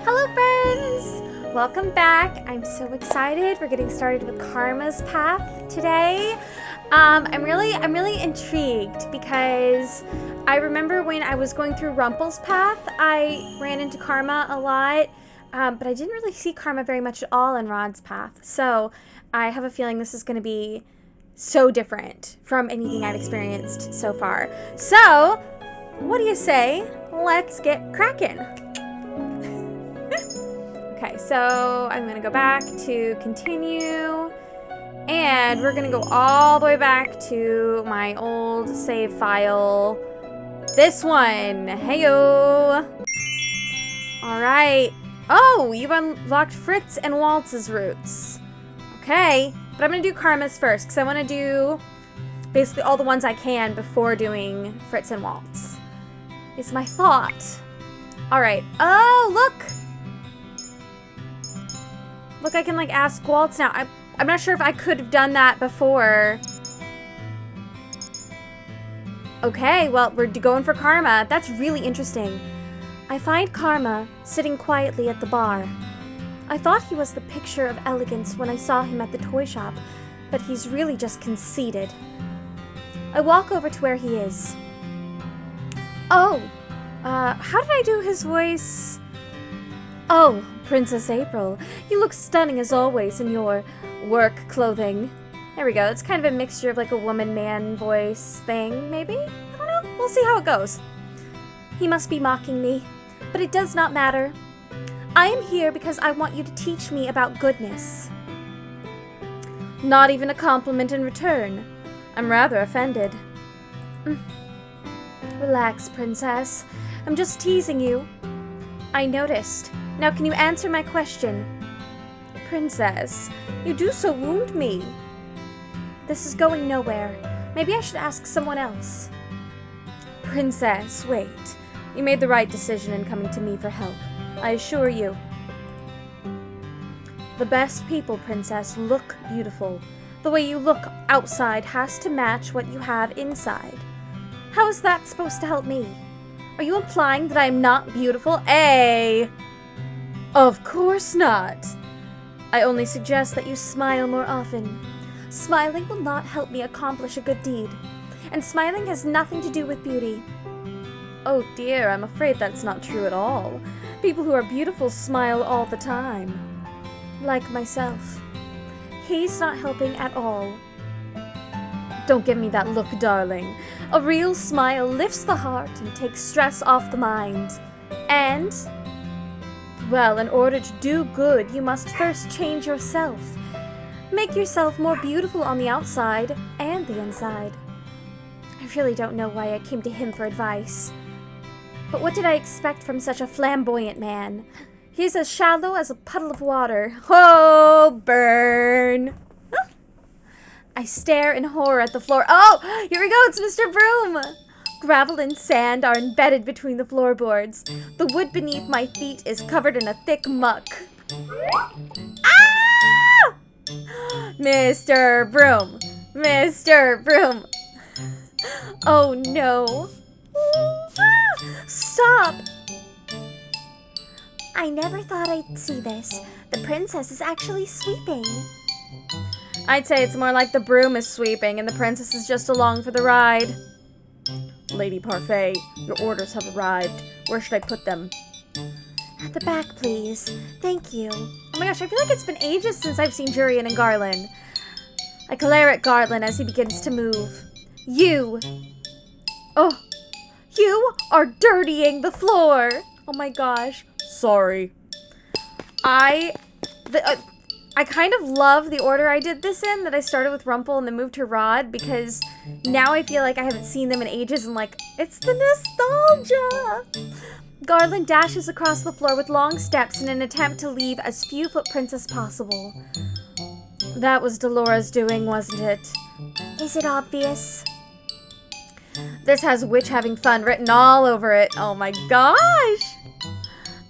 Hello friends! Welcome back. I'm so excited. We're getting started with Karma's Path today. I'm really intrigued because I remember when I was going through Rumple's path, I ran into Karma a lot, but I didn't really see Karma very much at all in Rod's path. So I have a feeling this is going to be so different from anything I've experienced so far. So, what do you say? Let's get cracking. Okay, so I'm gonna go back to continue, and we're gonna go all the way back to my old save file. This one, heyo! Alright. Oh, you've unlocked Fritz and Waltz's routes. Okay, but I'm gonna do Karma's first, because I want to do basically all the ones I can before doing Fritz and Waltz. It's my thought. Alright. Oh, look! Look, I can, like, ask Waltz now. I'm not sure if I could have done that before. Okay, well, we're going for Karma. That's really interesting. I find Karma sitting quietly at the bar. I thought he was the picture of elegance when I saw him at the toy shop, but he's really just conceited. I walk over to where he is. Oh, how did I do his voice? Oh, Princess April, you look stunning as always in your work clothing. There we go. It's kind of a mixture of like a woman-man voice thing, maybe? I don't know. We'll see how it goes. He must be mocking me, but it does not matter. I am here because I want you to teach me about goodness. Not even a compliment in return. I'm rather offended. Relax, Princess. I'm just teasing you. I noticed. Now can you answer my question? Princess, you do so wound me. This is going nowhere. Maybe I should ask someone else. Princess, wait. You made the right decision in coming to me for help. I assure you. The best people, Princess, look beautiful. The way you look outside has to match what you have inside. How is that supposed to help me? Are you implying that I am not beautiful? Of course not. I only suggest that you smile more often. Smiling will not help me accomplish a good deed, and smiling has nothing to do with beauty. Oh dear, I'm afraid that's not true at all. People who are beautiful smile all the time. Like myself. He's not helping at all. Don't give me that look, darling. A real smile lifts the heart and takes stress off the mind. And, well, in order to do good, you must first change yourself. Make yourself more beautiful on the outside and the inside. I really don't know why I came to him for advice. But what did I expect from such a flamboyant man? He's as shallow as a puddle of water. Oh, burn! I stare in horror at the floor. Oh, here we go, it's Mr. Broom! Gravel and sand are embedded between the floorboards. The wood beneath my feet is covered in a thick muck. Ah! Mr. Broom! Mr. Broom! Oh no. Stop! I never thought I'd see this. The princess is actually sweeping. I'd say it's more like the broom is sweeping and the princess is just along for the ride. Lady Parfait, your orders have arrived. Where should I put them? At the back, please. Thank you. Oh my gosh, I feel like it's been ages since I've seen Jurian and Garland. I glare at Garland as he begins to move. You! Oh! You are dirtying the floor! Oh my gosh. Sorry. I kind of love the order I did this in, that I started with Rumple and then moved to Rod, because now I feel like I haven't seen them in ages and like, it's the nostalgia! Garland dashes across the floor with long steps in an attempt to leave as few footprints as possible. That was Delora's doing, wasn't it? Is it obvious? This has witch having fun written all over it. Oh my gosh!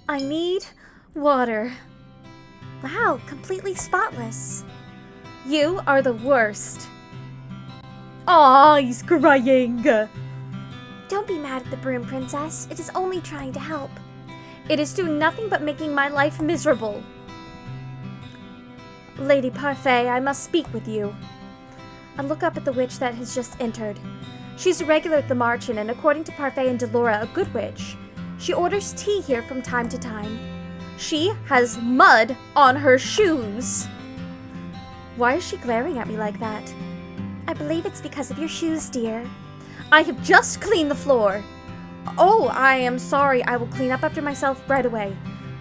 I need water. Wow, completely spotless. You are the worst. Aw, he's crying. Don't be mad at the broom, Princess. It is only trying to help. It is doing nothing but making my life miserable. Lady Parfait, I must speak with you. I look up at the witch that has just entered. She's a regular at the Marchen, and according to Parfait and Delora, a good witch. She orders tea here from time to time. She has mud on her shoes. Why is she glaring at me like that? I believe it's because of your shoes, dear. I have just cleaned the floor. Oh, I am sorry. I will clean up after myself right away.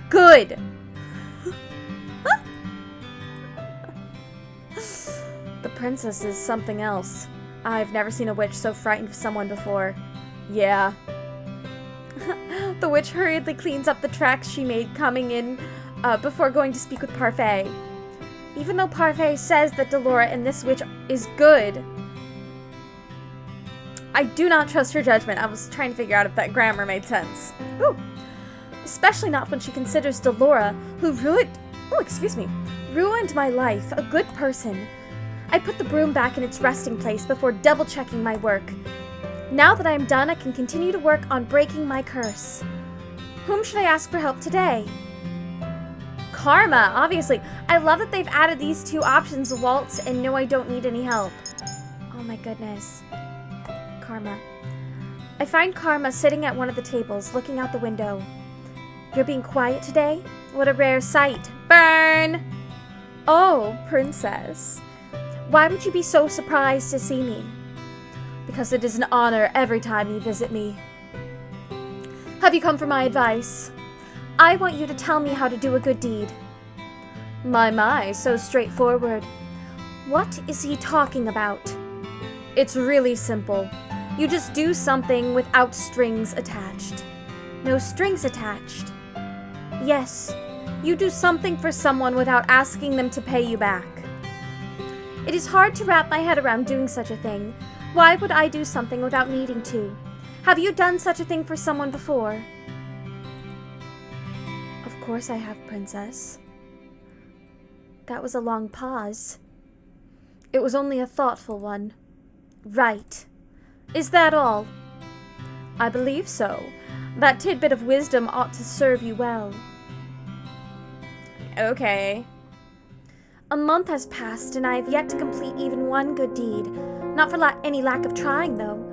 Good. The princess is something else. I've never seen a witch so frightened of someone before. Yeah. The witch hurriedly cleans up the tracks she made coming in before going to speak with Parfait. Even though Parfait says that Delora and this witch is good, I do not trust her judgment. I was trying to figure out if that grammar made sense. Ooh. Especially not when she considers Delora, who ruined my life, a good person. I put the broom back in its resting place before double-checking my work. Now that I am done, I can continue to work on breaking my curse. Whom should I ask for help today? Karma, obviously. I love that they've added these two options, Waltz and No, I Don't Need Any Help. Oh my goodness. Karma. I find Karma sitting at one of the tables, looking out the window. You're being quiet today? What a rare sight. Burn! Oh, princess. Why would you be so surprised to see me? Because it is an honor every time you visit me. Have you come for my advice? I want you to tell me how to do a good deed. My, so straightforward. What is he talking about? It's really simple. You just do something without strings attached. No strings attached. Yes, you do something for someone without asking them to pay you back. It is hard to wrap my head around doing such a thing. Why would I do something without needing to? Have you done such a thing for someone before? Of course I have, princess. That was a long pause. It was only a thoughtful one. Right. Is that all? I believe so. That tidbit of wisdom ought to serve you well. Okay. A month has passed, and I have yet to complete even one good deed. Not for any lack of trying, though.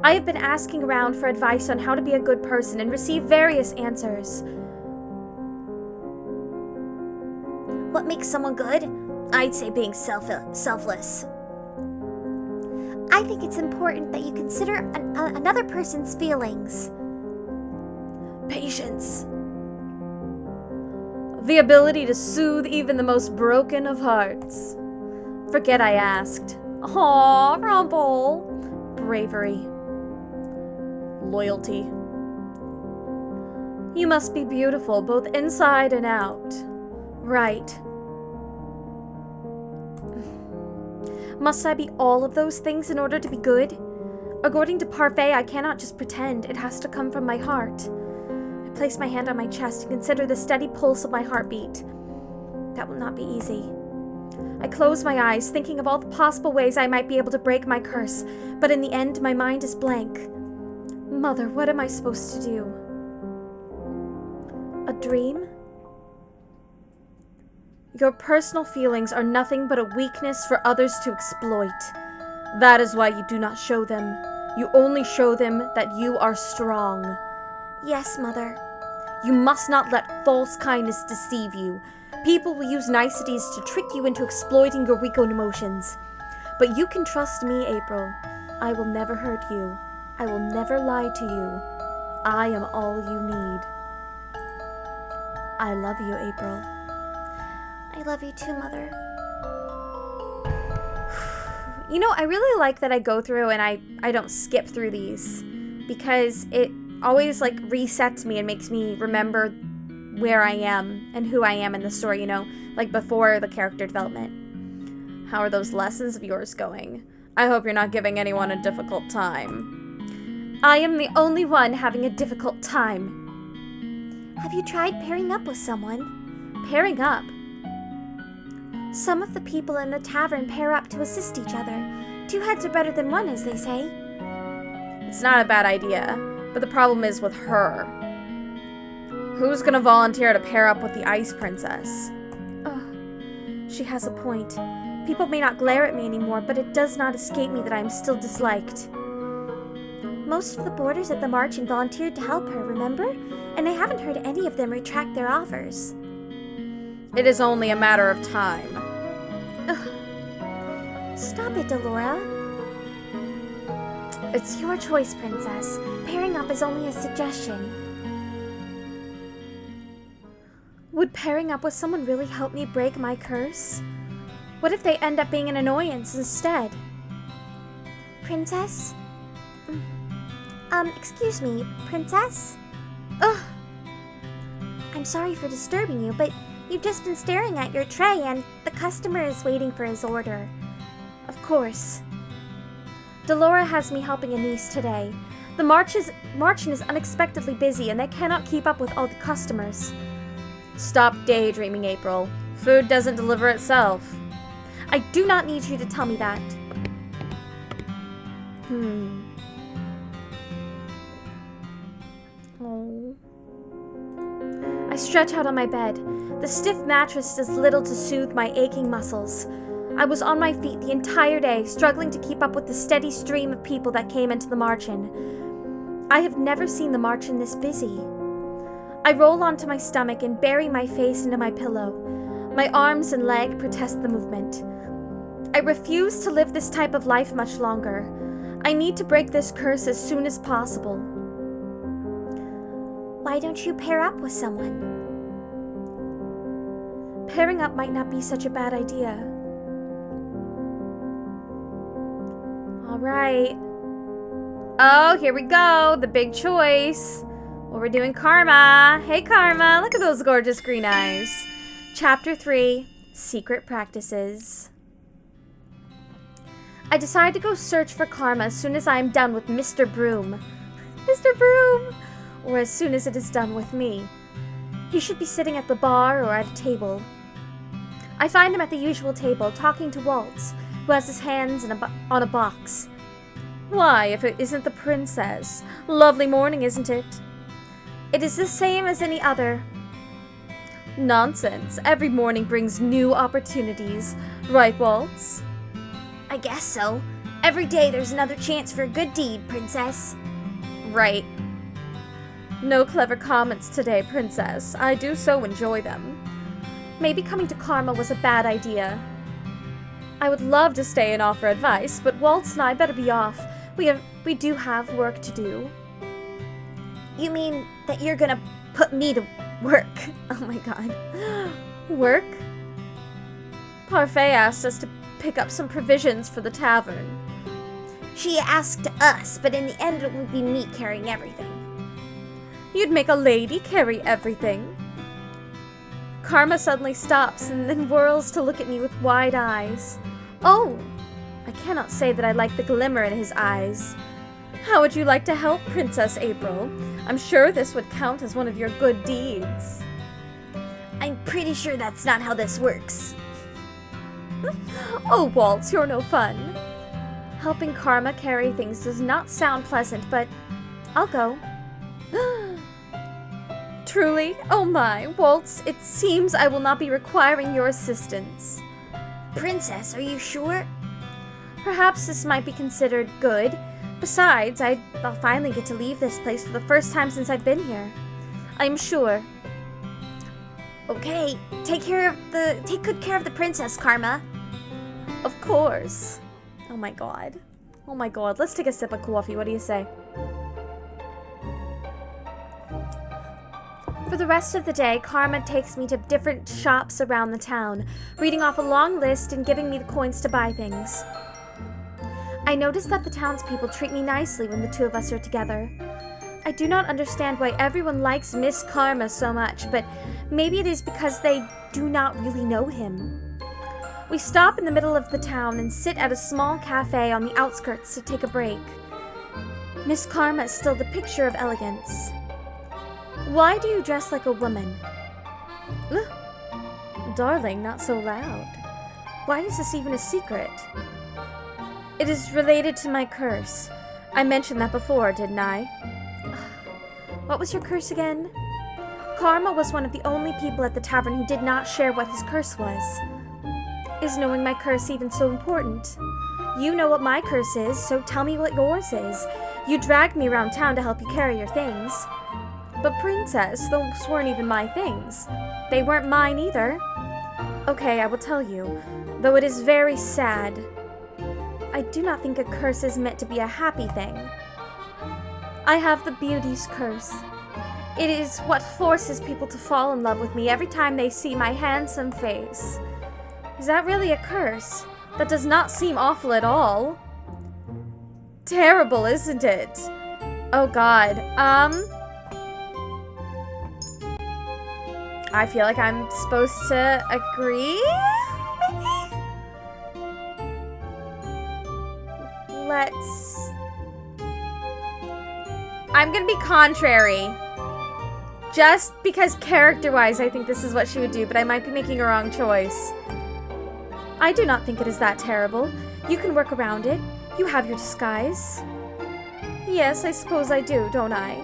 I have been asking around for advice on how to be a good person and received various answers. What makes someone good? I'd say being selfless. I think it's important that you consider another person's feelings. Patience. The ability to soothe even the most broken of hearts. Forget I asked. Aw, Rumple. Bravery. Loyalty. You must be beautiful, both inside and out. Right. Must I be all of those things in order to be good? According to Parfait, I cannot just pretend. It has to come from my heart. I place my hand on my chest and consider the steady pulse of my heartbeat. That will not be easy. I close my eyes, thinking of all the possible ways I might be able to break my curse, but in the end, my mind is blank. Mother, what am I supposed to do? A dream? Your personal feelings are nothing but a weakness for others to exploit. That is why you do not show them. You only show them that you are strong. Yes, Mother. You must not let false kindness deceive you. People will use niceties to trick you into exploiting your weak emotions. But you can trust me, April. I will never hurt you. I will never lie to you. I am all you need. I love you, April. I love you too, Mother. You know, I really like that I go through and I don't skip through these, because it always resets me and makes me remember where I am and who I am in the story, you know, before the character development. How are those lessons of yours going? I hope you're not giving anyone a difficult time. I am the only one having a difficult time. Have you tried pairing up with someone? Pairing up? Some of the people in the tavern pair up to assist each other. 2 heads are better than 1, as they say. It's not a bad idea, but the problem is with her. Who's gonna volunteer to pair up with the Ice Princess? She has a point. People may not glare at me anymore, but it does not escape me that I am still disliked. Most of the boarders at the marching volunteered to help her, remember? And I haven't heard any of them retract their offers. It is only a matter of time. Ugh. Stop it, Delora. It's your choice, Princess. Pairing up is only a suggestion. Would pairing up with someone really help me break my curse? What if they end up being an annoyance instead? Princess? Excuse me, Princess? Ugh! I'm sorry for disturbing you, but you've just been staring at your tray and the customer is waiting for his order. Of course. Delora has me helping a niece today. The marching is unexpectedly busy and they cannot keep up with all the customers. Stop daydreaming, April. Food doesn't deliver itself. I do not need you to tell me that. Oh. I stretch out on my bed. The stiff mattress does little to soothe my aching muscles. I was on my feet the entire day, struggling to keep up with the steady stream of people that came into the march-in. I have never seen the march-in this busy. I roll onto my stomach and bury my face into my pillow. My arms and leg protest the movement. I refuse to live this type of life much longer. I need to break this curse as soon as possible. Why don't you pair up with someone? Pairing up might not be such a bad idea. All right. Oh, here we go. The big choice. Well, we're doing Karma. Hey, Karma. Look at those gorgeous green eyes. Chapter 3, Secret Practices. I decide to go search for Karma as soon as I am done with Mr. Broom. Mr. Broom! Or as soon as it is done with me. He should be sitting at the bar or at a table. I find him at the usual table, talking to Waltz, who has his hands on a box. Why, if it isn't the princess? Lovely morning, isn't it? It is the same as any other. Nonsense. Every morning brings new opportunities. Right, Waltz? I guess so. Every day there's another chance for a good deed, Princess. Right. No clever comments today, Princess. I do so enjoy them. Maybe coming to Karma was a bad idea. I would love to stay and offer advice, but Waltz and I better be off. We do have work to do. You mean that you're gonna put me to work? Oh my god. Work? Parfait asked us to pick up some provisions for the tavern. She asked us, but in the end it would be me carrying everything. You'd make a lady carry everything. Karma suddenly stops and then whirls to look at me with wide eyes. Oh! I cannot say that I like the glimmer in his eyes. How would you like to help, Princess April? I'm sure this would count as one of your good deeds. I'm pretty sure that's not how this works. Oh, Waltz, you're no fun. Helping Karma carry things does not sound pleasant, but I'll go. Truly? Oh my, Waltz, it seems I will not be requiring your assistance. Princess, are you sure? Perhaps this might be considered good. Besides, I'll finally get to leave this place for the first time since I've been here. I'm sure. Okay, take good care of the princess, Karma. Of course. Oh my god. Oh my god, let's take a sip of coffee, what do you say? For the rest of the day, Karma takes me to different shops around the town, reading off a long list and giving me the coins to buy things. I notice that the townspeople treat me nicely when the two of us are together. I do not understand why everyone likes Miss Karma so much, but maybe it is because they do not really know him. We stop in the middle of the town and sit at a small cafe on the outskirts to take a break. Miss Karma is still the picture of elegance. Why do you dress like a woman? Darling, not so loud. Why is this even a secret? It is related to my curse. I mentioned that before, didn't I? What was your curse again? Karma was one of the only people at the tavern who did not share what his curse was. Is knowing my curse even so important? You know what my curse is, so tell me what yours is. You dragged me around town to help you carry your things. But Princess, those weren't even my things. They weren't mine either. Okay, I will tell you, though it is very sad. I do not think a curse is meant to be a happy thing. I have the beauty's curse. It is what forces people to fall in love with me every time they see my handsome face. Is that really a curse? That does not seem awful at all. Terrible, isn't it? Oh god, I feel like I'm supposed to agree? Let's... I'm gonna be contrary. Just because character-wise I think this is what she would do, but I might be making a wrong choice. I do not think it is that terrible. You can work around it. You have your disguise. Yes, I suppose I do, don't I?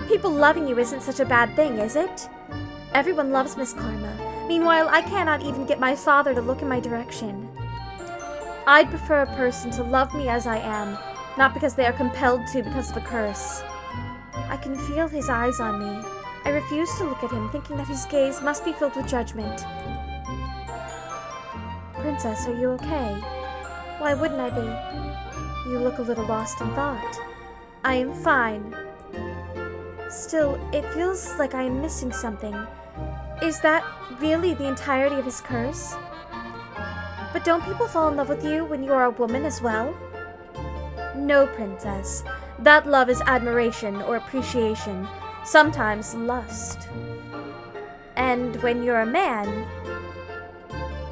People loving you isn't such a bad thing, is it? Everyone loves Miss Karma. Meanwhile, I cannot even get my father to look in my direction. I'd prefer a person to love me as I am, not because they are compelled to because of a curse. I can feel his eyes on me. I refuse to look at him, thinking that his gaze must be filled with judgment. Princess, are you okay? Why wouldn't I be? You look a little lost in thought. I am fine. Still, it feels like I am missing something. Is that really the entirety of his curse? But don't people fall in love with you when you are a woman as well? No, Princess. That love is admiration or appreciation, sometimes lust. And when you're a man,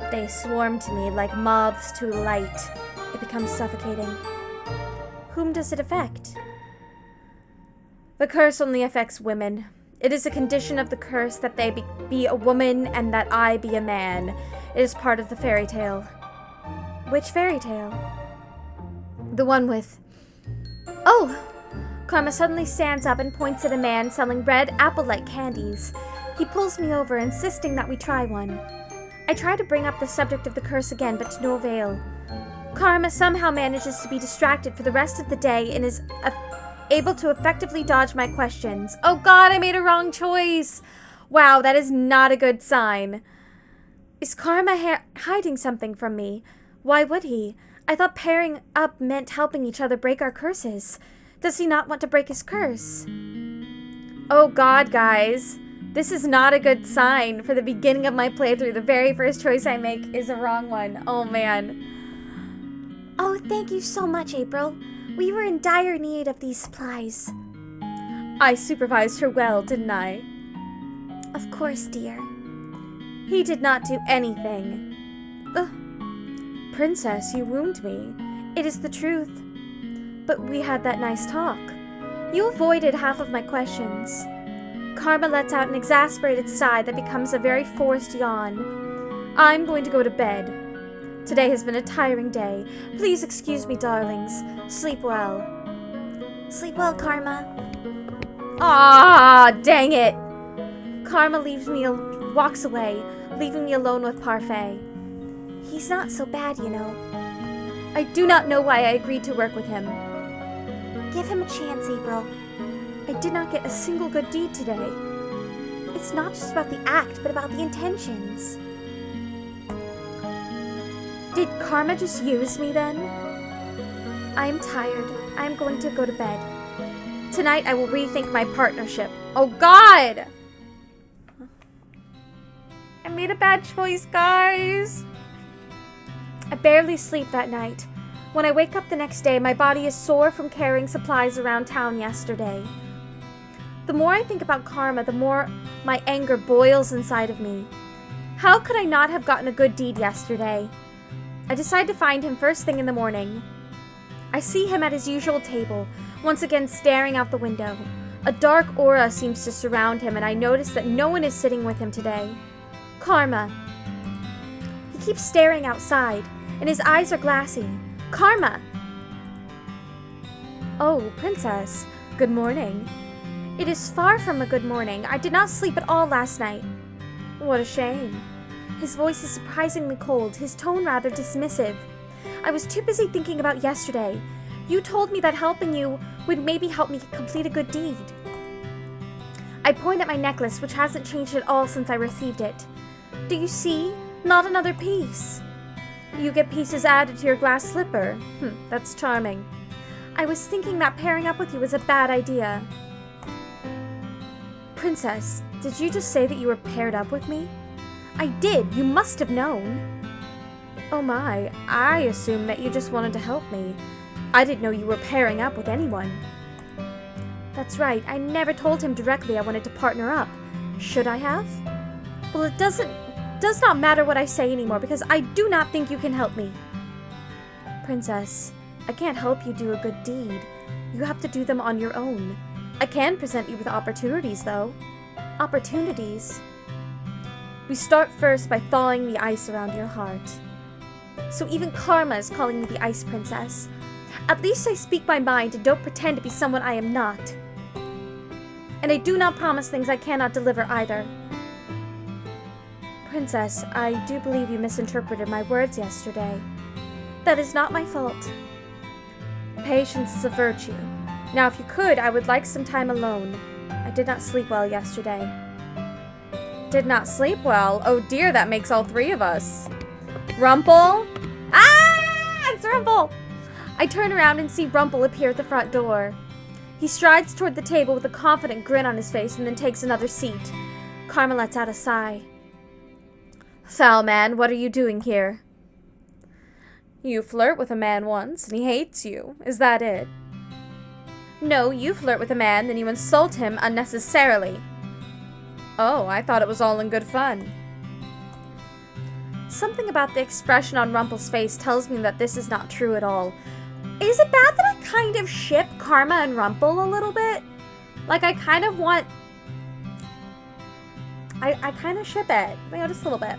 they swarm to me like moths to light. It becomes suffocating. Whom does it affect? The curse only affects women. It is a condition of the curse that they be a woman and that I be a man. It is part of the fairy tale. Which fairy tale? The one with... Oh! Karma suddenly stands up and points at a man selling red apple-like candies. He pulls me over, insisting that we try one. I try to bring up the subject of the curse again, but to no avail. Karma somehow manages to be distracted for the rest of the day and is able to effectively dodge my questions. Oh god, I made a wrong choice! Wow, that is not a good sign. Is Karma hiding something from me? Why would he? I thought pairing up meant helping each other break our curses. Does he not want to break his curse? Oh god, guys. This is not a good sign for the beginning of my playthrough. The very first choice I make is a wrong one. Oh man. Oh, thank you so much, April. We were in dire need of these supplies. I supervised her well, didn't I? Of course, dear. He did not do anything. Princess, you wound me. It is the truth. But we had that nice talk. You avoided half of my questions. Karma lets out an exasperated sigh that becomes a very forced yawn. I'm going to go to bed. Today has been a tiring day. Please excuse me, darlings. Sleep well. Sleep well, Karma. Ah, dang it! Karma walks away, leaving me alone with Parfait. He's not so bad, you know. I do not know why I agreed to work with him. Give him a chance, April. I did not get a single good deed today. It's not just about the act, but about the intentions. Did Karma just use me then? I am tired. I am going to go to bed. Tonight I will rethink my partnership. Oh god! I made a bad choice, guys. I barely sleep that night. When I wake up the next day, my body is sore from carrying supplies around town yesterday. The more I think about Karma, the more my anger boils inside of me. How could I not have gotten a good deed yesterday? I decide to find him first thing in the morning. I see him at his usual table, once again staring out the window. A dark aura seems to surround him, and I notice that no one is sitting with him today. Karma. He keeps staring outside, and his eyes are glassy. Karma! Oh, Princess. Good morning. It is far from a good morning. I did not sleep at all last night. What a shame. His voice is surprisingly cold, his tone rather dismissive. I was too busy thinking about yesterday. You told me that helping you would maybe help me complete a good deed. I point at my necklace, which hasn't changed at all since I received it. Do you see? Not another piece. You get pieces added to your glass slipper. That's charming. I was thinking that pairing up with you was a bad idea. Princess, did you just say that you were paired up with me? I did. You must have known. Oh my, I assumed that you just wanted to help me. I didn't know you were pairing up with anyone. That's right. I never told him directly I wanted to partner up. Should I have? Well, it does not matter what I say anymore because I do not think you can help me. Princess, I can't help you do a good deed. You have to do them on your own. I can present you with opportunities, though. Opportunities? We start first by thawing the ice around your heart. So even Karma is calling me the Ice Princess. At least I speak my mind and don't pretend to be someone I am not. And I do not promise things I cannot deliver either. Princess, I do believe you misinterpreted my words yesterday. That is not my fault. Patience is a virtue. Now, if you could, I would like some time alone. I did not sleep well yesterday. Did not sleep well? Oh dear, that makes all three of us. Rumple? Ah! It's Rumple! I turn around and see Rumple appear at the front door. He strides toward the table with a confident grin on his face and then takes another seat. Karma lets out a sigh. Foul man, what are you doing here? You flirt with a man once and he hates you. Is that it? No, you flirt with a man, then you insult him unnecessarily. Oh, I thought it was all in good fun. Something about the expression on Rumple's face tells me that this is not true at all. Is it bad that I kind of ship Karma and Rumple a little bit? Like, I kind of want... I kind of ship it. Just a little bit.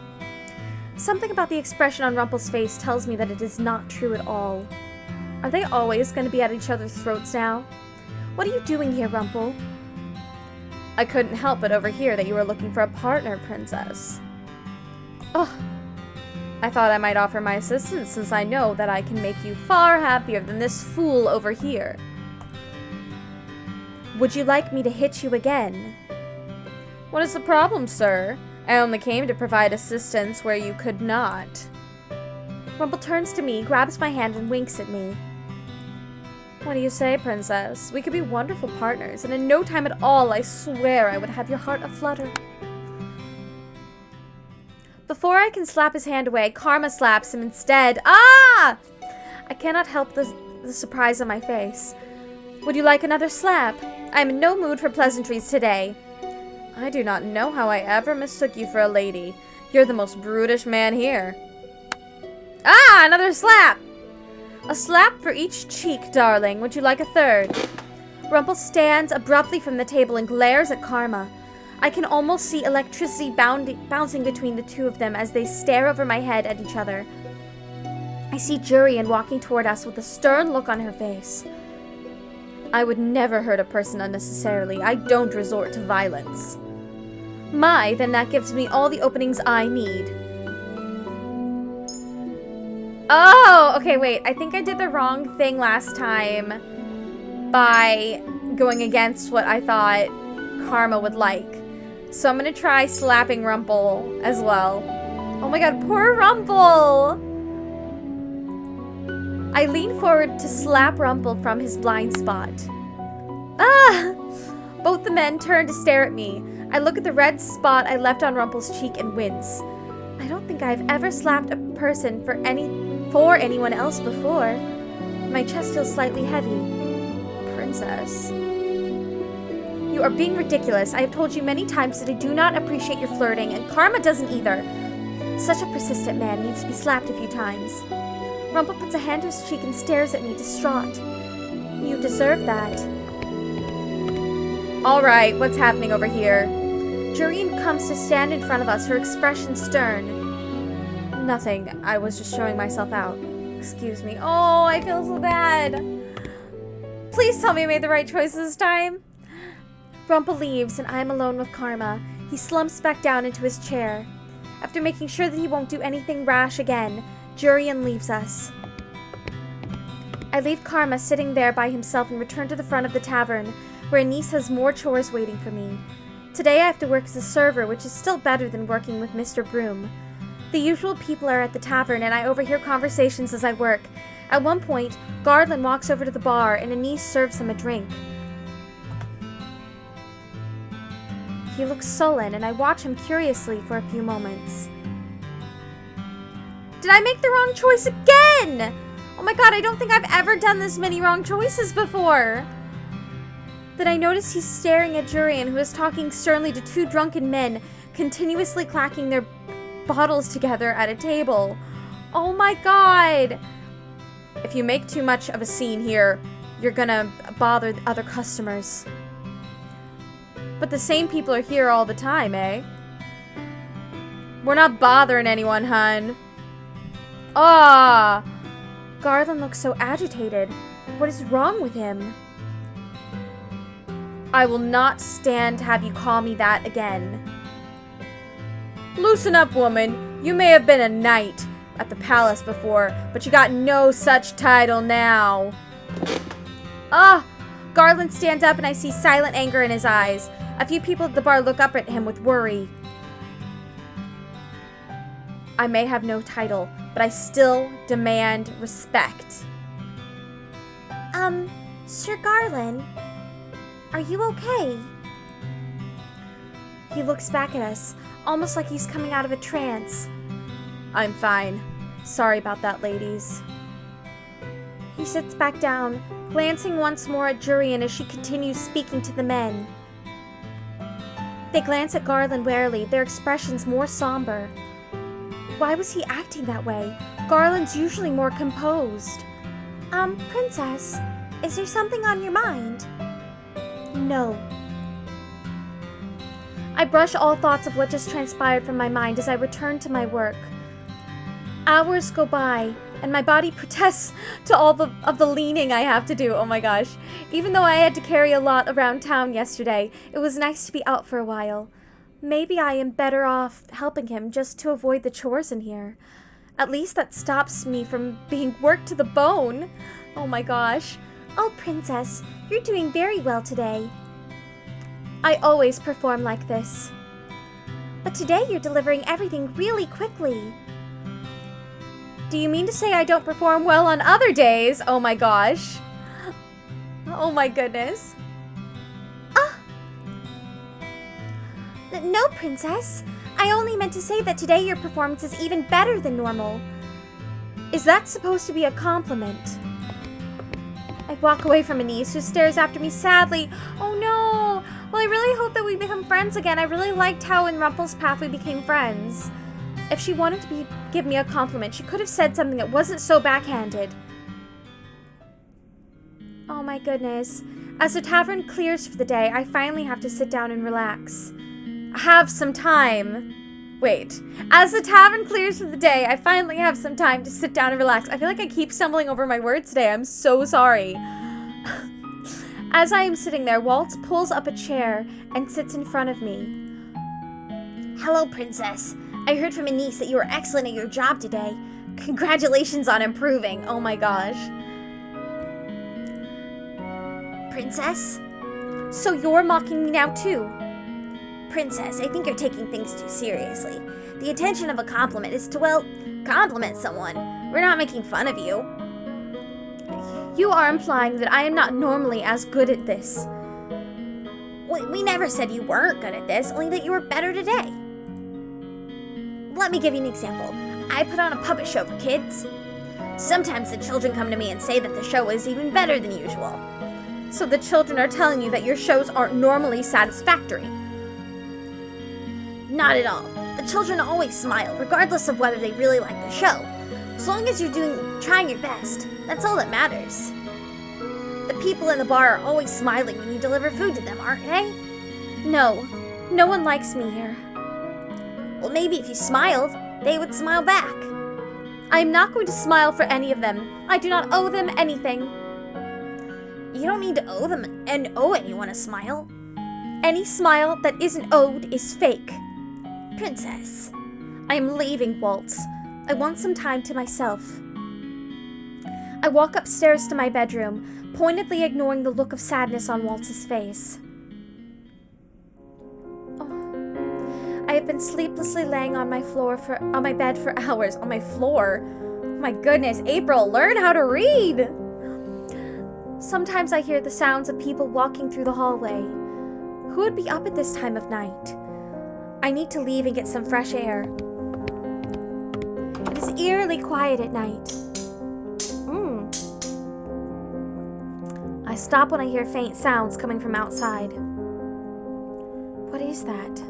Something about the expression on Rumple's face tells me that it is not true at all. Are they always going to be at each other's throats now? What are you doing here, Rumple? I couldn't help but overhear that you were looking for a partner, Princess. Oh, I thought I might offer my assistance since I know that I can make you far happier than this fool over here. Would you like me to hit you again? What is the problem, sir? I only came to provide assistance where you could not. Rumple turns to me, grabs my hand, and winks at me. What do you say, Princess? We could be wonderful partners, and in no time at all, I swear I would have your heart aflutter. Before I can slap his hand away, Karma slaps him instead. Ah! I cannot help the surprise on my face. Would you like another slap? I am in no mood for pleasantries today. I do not know how I ever mistook you for a lady. You're the most brutish man here. Ah! Another slap! A slap for each cheek, darling. Would you like a third? Rumple stands abruptly from the table and glares at Karma. I can almost see electricity bouncing between the two of them as they stare over my head at each other. I see Jurian walking toward us with a stern look on her face. I would never hurt a person unnecessarily. I don't resort to violence. My, then that gives me all the openings I need. Oh, okay, wait. I think I did the wrong thing last time by going against what I thought Karma would like. So I'm gonna try slapping Rumple as well. Oh my god, poor Rumple! I lean forward to slap Rumple from his blind spot. Ah! Both the men turn to stare at me. I look at the red spot I left on Rumple's cheek and wince. I don't think I've ever slapped a person for anyone else before. My chest feels slightly heavy. Princess. You are being ridiculous. I have told you many times that I do not appreciate your flirting, and Karma doesn't either. Such a persistent man needs to be slapped a few times. Rumple puts a hand to his cheek and stares at me, distraught. You deserve that. Alright, what's happening over here? Jurian comes to stand in front of us, her expression stern. Nothing. I was just showing myself out. Excuse me. Oh, I feel so bad. Please tell me I made the right choice this time. Rumple leaves and I am alone with Karma. He slumps back down into his chair. After making sure that he won't do anything rash again, Jurian leaves us. I leave Karma sitting there by himself and return to the front of the tavern, where Anise has more chores waiting for me. Today I have to work as a server, which is still better than working with Mr. Broom. The usual people are at the tavern, and I overhear conversations as I work. At one point, Garland walks over to the bar, and Anise serves him a drink. He looks sullen, and I watch him curiously for a few moments. Did I make the wrong choice again? Oh my god, I don't think I've ever done this many wrong choices before. Then I notice he's staring at Jurian, who is talking sternly to two drunken men, continuously clacking their bottles together at a table. Oh my god! If you make too much of a scene here, you're gonna bother other customers. But the same people are here all the time, eh? We're not bothering anyone, hun. Ah! Garland looks so agitated. What is wrong with him? I will not stand to have you call me that again. Loosen up, woman. You may have been a knight at the palace before, but you got no such title now. Ah! Garland stands up and I see silent anger in his eyes. A few people at the bar look up at him with worry. I may have no title, but I still demand respect. Sir Garland, are you okay? He looks back at us, almost like he's coming out of a trance. I'm fine. Sorry about that, ladies. He sits back down, glancing once more at Jurian as she continues speaking to the men. They glance at Garland warily, their expressions more somber. Why was he acting that way? Garland's usually more composed. Princess, is there something on your mind? No. I brush all thoughts of what just transpired from my mind as I return to my work. Hours go by, and my body protests to all of the leaning I have to do. Oh my gosh. Even though I had to carry a lot around town yesterday, it was nice to be out for a while. Maybe I am better off helping him just to avoid the chores in here. At least that stops me from being worked to the bone. Oh my gosh. Oh, Princess, you're doing very well today. I always perform like this. But today you're delivering everything really quickly. Do you mean to say I don't perform well on other days? Oh my gosh. Oh my goodness. No, Princess. I only meant to say that today your performance is even better than normal. Is that supposed to be a compliment? I walk away from Anise, who stares after me sadly. Oh no! Well, I really hope that we become friends again. I really liked how in Rumple's Path we became friends. If she wanted to give me a compliment, she could have said something that wasn't so backhanded. Oh my goodness. As the tavern clears for the day, I finally have to sit down and relax. Have some time. Wait. As the tavern clears for the day, I finally have some time to sit down and relax. I feel like I keep stumbling over my words today. I'm so sorry. As I am sitting there, Waltz pulls up a chair and sits in front of me. Hello, Princess. I heard from Anise that you were excellent at your job today. Congratulations on improving. Oh my gosh. Princess? So you're mocking me now too? Princess, I think you're taking things too seriously. The intention of a compliment is to, well, compliment someone. We're not making fun of you. You are implying that I am not normally as good at this. We never said you weren't good at this, only that you were better today. Let me give you an example. I put on a puppet show for kids. Sometimes the children come to me and say that the show is even better than usual. So the children are telling you that your shows aren't normally satisfactory. Not at all. The children always smile, regardless of whether they really like the show. As long as you're trying your best, that's all that matters. The people in the bar are always smiling when you deliver food to them, aren't they? No. No one likes me here. Well, maybe if you smiled, they would smile back. I am not going to smile for any of them. I do not owe them anything. You don't need to owe them and owe anyone a smile. Any smile that isn't owed is fake. Princess. I am leaving, Waltz. I want some time to myself. I walk upstairs to my bedroom, pointedly ignoring the look of sadness on Waltz's face. Oh. I have been sleeplessly laying on my bed for hours. On my floor? Oh my goodness, April, learn how to read! Sometimes I hear the sounds of people walking through the hallway. Who would be up at this time of night? I need to leave and get some fresh air. It is eerily quiet at night. I stop when I hear faint sounds coming from outside. What is that?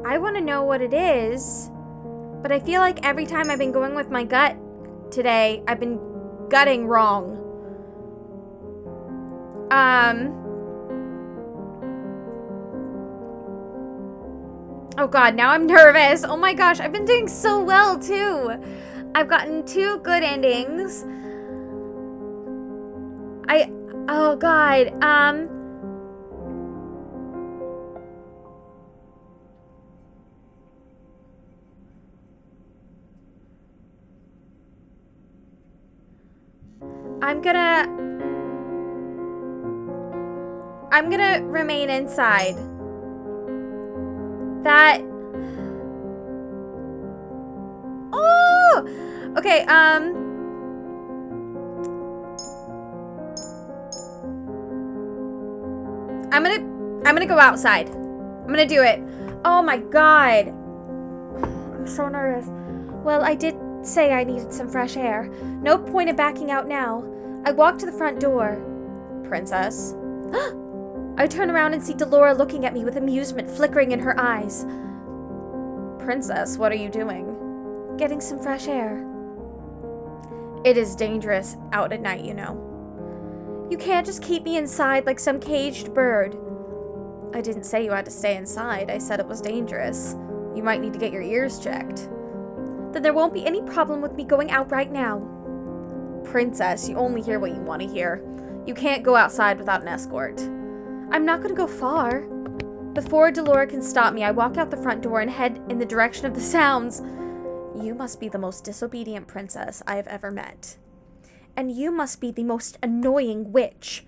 I want to know what it is, but I feel like every time I've been going with my gut today, I've been gutting wrong. Oh god, now I'm nervous. Oh my gosh, I've been doing so well too. I've gotten 2 good endings. Oh god, I'm gonna remain inside. That... Oh! Okay, I'm gonna go outside. I'm gonna do it. Oh my god. I'm so nervous. Well, I did say I needed some fresh air. No point in backing out now. I walk to the front door. Princess? I turn around and see Delora looking at me with amusement flickering in her eyes. Princess, what are you doing? Getting some fresh air. It is dangerous out at night, you know. You can't just keep me inside like some caged bird. I didn't say you had to stay inside. I said it was dangerous. You might need to get your ears checked. Then there won't be any problem with me going out right now. Princess, you only hear what you want to hear. You can't go outside without an escort. I'm not going to go far. Before Delora can stop me, I walk out the front door and head in the direction of the sounds. You must be the most disobedient princess I have ever met. And you must be the most annoying witch.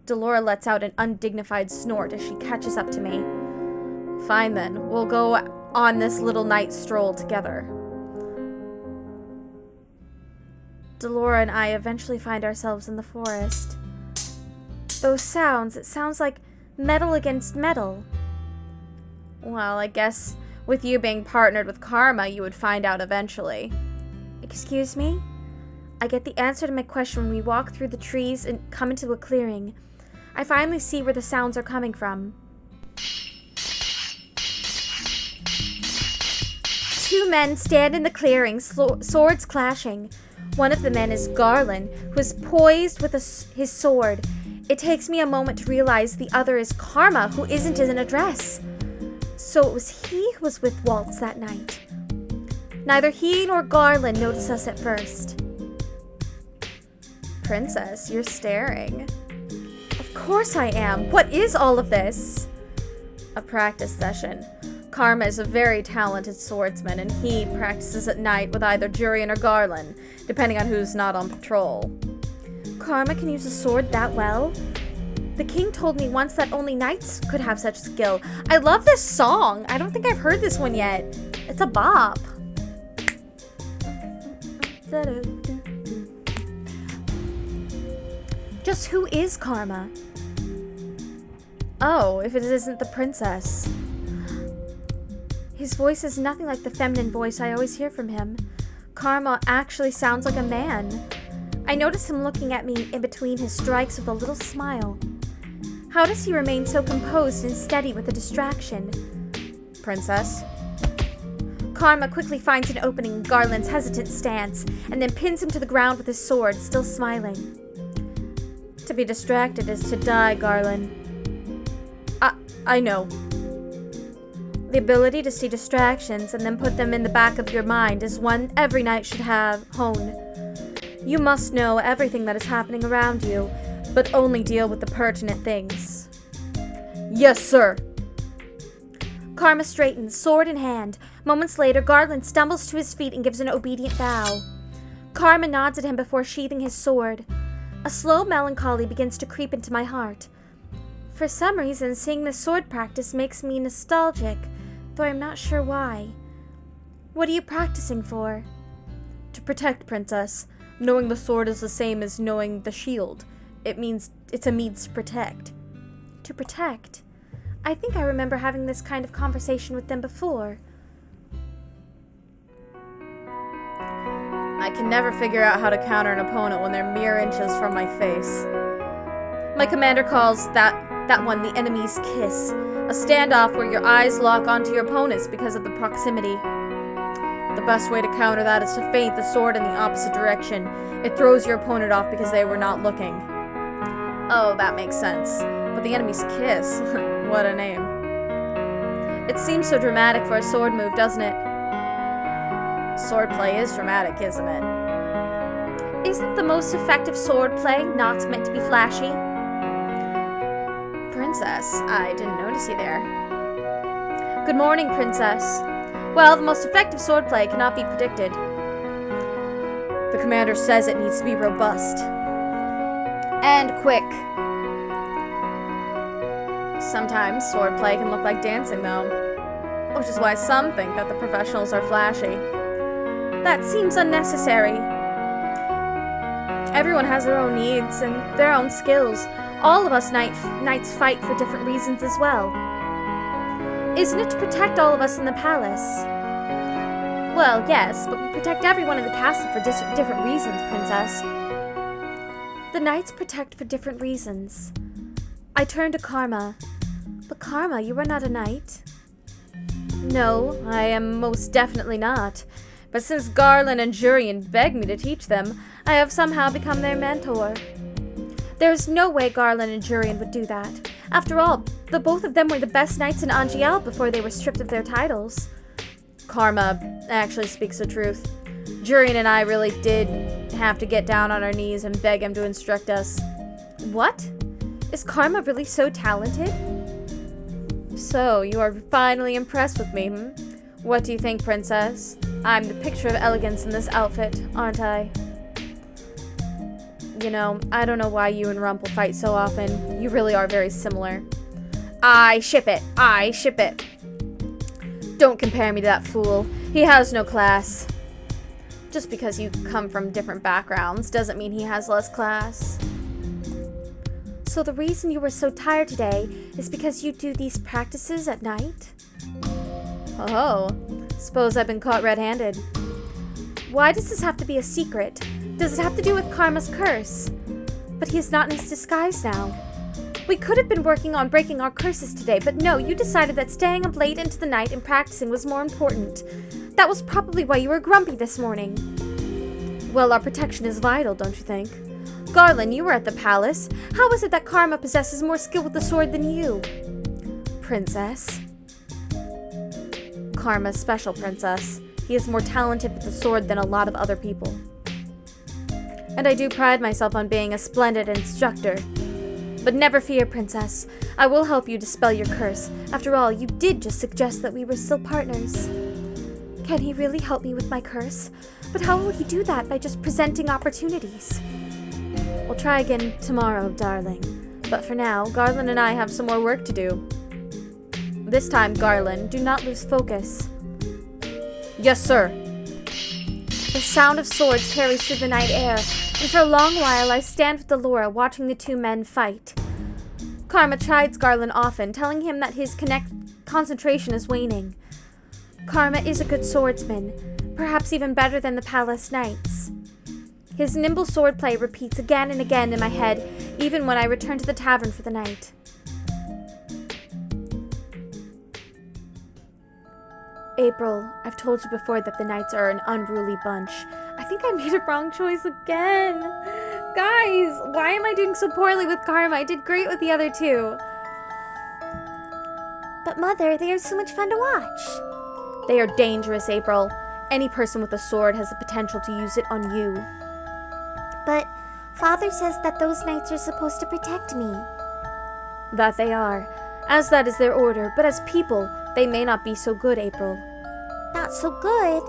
Delora lets out an undignified snort as she catches up to me. Fine then, we'll go on this little night stroll together. Delora and I eventually find ourselves in the forest. Those sounds, it sounds like metal against metal. Well, I guess with you being partnered with Karma, you would find out eventually. Excuse me? I get the answer to my question when we walk through the trees and come into a clearing. I finally see where the sounds are coming from. 2 men stand in the clearing, swords clashing. One of the men is Garland, who is poised with his sword. It takes me a moment to realize the other is Karma, who isn't in a dress. So it was he who was with Waltz that night. Neither he nor Garland notice us at first. Princess, you're staring. Of course I am. What is all of this? A practice session. Karma is a very talented swordsman, and he practices at night with either Jurian or Garland, depending on who's not on patrol. Karma can use a sword that well? The king told me once that only knights could have such skill. I love this song. I don't think I've heard this one yet. It's a bop. Just who is Karma? Oh, if it isn't the princess. His voice is nothing like the feminine voice I always hear from him. Karma actually sounds like a man. I notice him looking at me in between his strikes with a little smile. How does he remain so composed and steady with a distraction? Princess? Karma quickly finds an opening in Garland's hesitant stance, and then pins him to the ground with his sword, still smiling. To be distracted is to die, Garland. I know. The ability to see distractions and then put them in the back of your mind is one every knight should hone. You must know everything that is happening around you, but only deal with the pertinent things. Yes, sir. Karma straightens, sword in hand. Moments later, Garland stumbles to his feet and gives an obedient bow. Karma nods at him before sheathing his sword. A slow melancholy begins to creep into my heart. For some reason, seeing this sword practice makes me nostalgic, though I'm not sure why. What are you practicing for? To protect, Princess. Knowing the sword is the same as knowing the shield. It means it's a means to protect. To protect? I think I remember having this kind of conversation with them before. I can never figure out how to counter an opponent when they're mere inches from my face. My commander calls that one the enemy's kiss. A standoff where your eyes lock onto your opponents because of the proximity. The best way to counter that is to feint the sword in the opposite direction. It throws your opponent off because they were not looking. Oh, that makes sense. But the enemy's kiss, what a name. It seems so dramatic for a sword move, doesn't it? Swordplay is dramatic, isn't it? Isn't the most effective swordplay not meant to be flashy? Princess, I didn't notice you there. Good morning, Princess. Well, the most effective swordplay cannot be predicted. The commander says it needs to be robust. And quick. Sometimes swordplay can look like dancing, though. Which is why some think that the professionals are flashy. That seems unnecessary. Everyone has their own needs and their own skills. All of us knights fight for different reasons as well. Isn't it to protect all of us in the palace? Well, yes, but we protect everyone in the castle for different reasons, Princess. The knights protect for different reasons. I turn to Karma. But Karma, you are not a knight. No, I am most definitely not. But since Garland and Jurian begged me to teach them, I have somehow become their mentor. There's no way Garland and Jurian would do that. After all, the both of them were the best knights in Angiel before they were stripped of their titles. Karma actually speaks the truth. Jurian and I really did have to get down on our knees and beg him to instruct us. What? Is Karma really so talented? So, you are finally impressed with me, hmm? What do you think, Princess? I'm the picture of elegance in this outfit, aren't I? You know, I don't know why you and Rumple fight so often. You really are very similar. I ship it. I ship it. Don't compare me to that fool. He has no class. Just because you come from different backgrounds doesn't mean he has less class. So the reason you were so tired today is because you do these practices at night? Oh, suppose I've been caught red-handed. Why does this have to be a secret? Does it have to do with Karma's curse? But he is not in his disguise now. We could have been working on breaking our curses today, but no, you decided that staying up late into the night and practicing was more important. That was probably why you were grumpy this morning. Well, our protection is vital, don't you think? Garland, you were at the palace. How is it that Karma possesses more skill with the sword than you? Princess. Karma's special, Princess. He is more talented with the sword than a lot of other people. And I do pride myself on being a splendid instructor. But never fear, Princess. I will help you dispel your curse. After all, you did just suggest that we were still partners. Can he really help me with my curse? But how will he do that by just presenting opportunities? We'll try again tomorrow, darling. But for now, Garland and I have some more work to do. This time, Garland, do not lose focus. Yes, sir. The sound of swords carries through the night air, and for a long while I stand with Delora watching the two men fight. Karma chides Garland often, telling him that his concentration is waning. Karma is a good swordsman, perhaps even better than the palace knights. His nimble swordplay repeats again and again in my head, even when I return to the tavern for the night. April, I've told you before that the knights are an unruly bunch. I think I made a wrong choice again. Guys, why am I doing so poorly with Karma? I did great with the other two. But Mother, they are so much fun to watch. They are dangerous, April. Any person with a sword has the potential to use it on you. But Father says that those knights are supposed to protect me. That they are, as that is their order, but as people, they may not be so good, April. Not so good.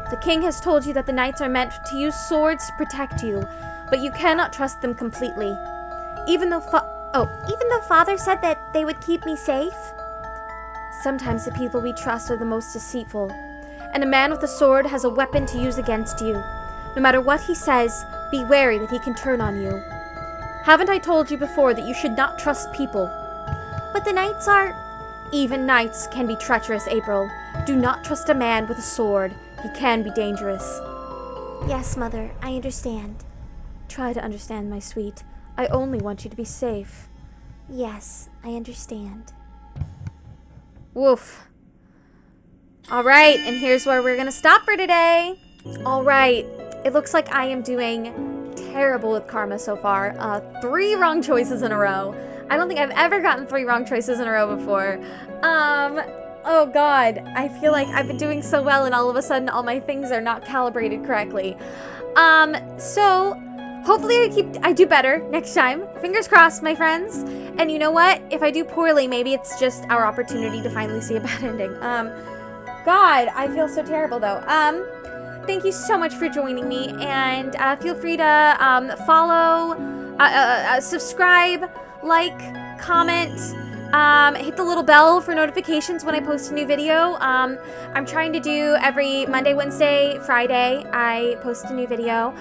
The king has told you that the knights are meant to use swords to protect you, but you cannot trust them completely. Even though Father said that they would keep me safe? Sometimes the people we trust are the most deceitful, and a man with a sword has a weapon to use against you. No matter what he says, be wary that he can turn on you. Haven't I told you before that you should not trust people? But the knights are... Even knights can be treacherous, April. Do not trust a man with a sword. He can be dangerous. Yes, Mother, I understand. Try to understand, my sweet. I only want you to be safe. Yes, I understand. Woof. Alright, and here's where we're gonna stop for today. Alright, it looks like I am doing terrible with karma so far. 3 wrong choices in a row. I don't think I've ever gotten 3 wrong choices in a row before. Oh god, I feel like I've been doing so well and all of a sudden all my things are not calibrated correctly. So hopefully I do better next time. Fingers crossed, my friends. And you know what? If I do poorly, maybe it's just our opportunity to finally see a bad ending. God, I feel so terrible though. Thank you so much for joining me, and feel free to follow, subscribe, like, comment, hit the little bell for notifications when I post a new video. I'm trying to do every Monday, Wednesday, Friday, I post a new video.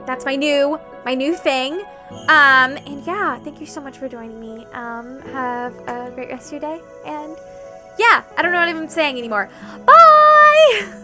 That's my new thing. And yeah, thank you so much for joining me. Have a great rest of your day, and yeah, I don't know what I'm saying anymore. Bye!